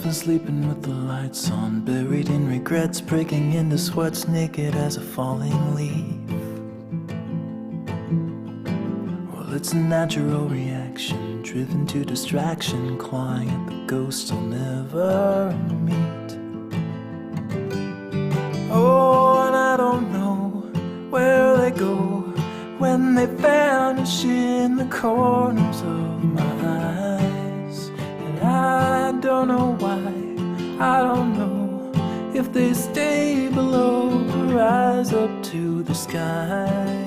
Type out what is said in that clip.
I've been sleeping with the lights on, buried in regrets, breaking into sweats, naked as a falling leaf. Well, it's a natural reaction, driven to distraction, clawing at the ghosts I'll never meet. Oh, and I don't know where they go when they vanish in the corners of my eyes. And I don't know why, I don't know if they stay below or rise up to the sky.